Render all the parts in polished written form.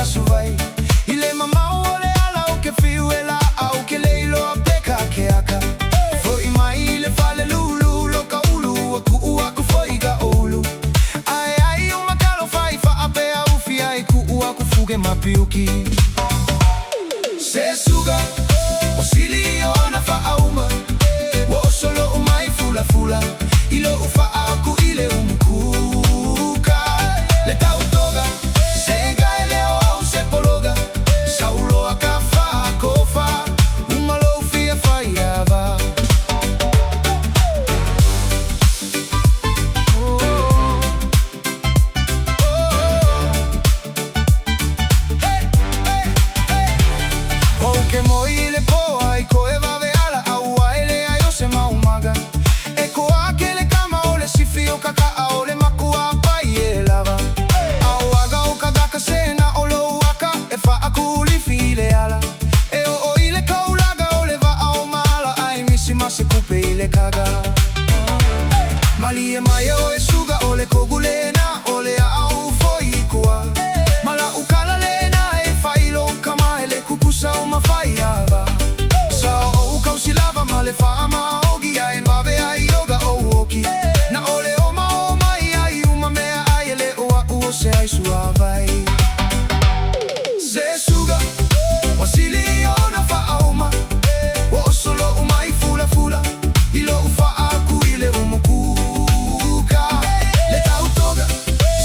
Suavai. Ile mama ole ala o ke fiuela au ke leilo a peka ke aka. Foi mai ile fale lulu lo ka ulu aku aku foi ga ulu. Ai ai uma kalo fai fa ape au fi ai ku aku fuge mapiuki. Se suga o sili ona fa auma. Wo solo umai fula fula. Ilo ufa aku ile umkuka. Le tautoga sega ele o se pologa. Saulo akafa kofa. Umalo fia faiava. O ke moile po ai ko e va veala au aile ai o se maumaga. E ko akele kama ole si fio kaka ole makua pai e lava. Au aga o kadaka sena olo waka e fa akuli file ala. E o ile kaulaga ole va au mala ai misi mase kupe ile kaga. Mali e mai o e suga ole kogulena ole au foi kua. Mala ukala lena e failo kama ele kukusa uma faiava. Sa o kausilava male fa ama ogi ai mave ai yoga o oki. Na ole o mai ai uma mea ai ele o se ai suavai. Se suga wasili ona fa auma. O solo umai fula fula. Ilo ufa aku ile umukuka. Le tautoga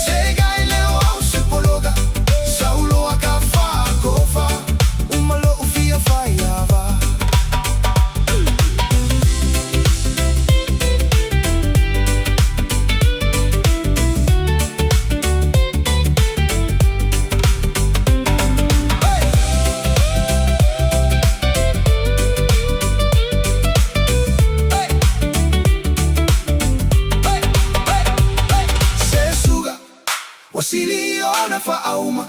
sega ile o se pologa. Saulo akafa kofa. Umalo ufia faiava. Wasili ona fa auma.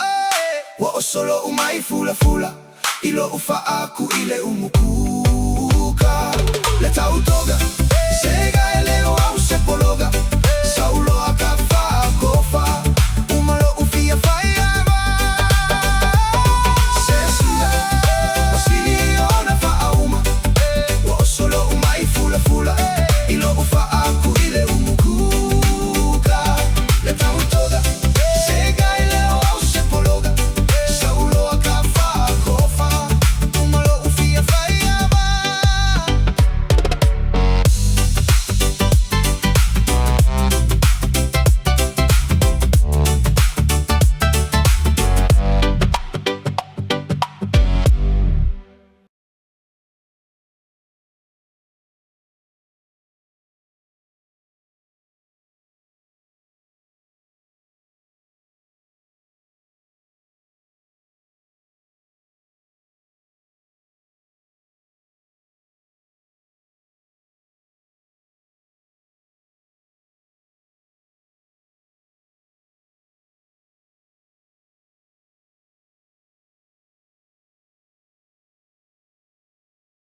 Wa solo umai fula fula. Ilo ufa aku ile umukuka. Le tautoga sega ele o au se pologa.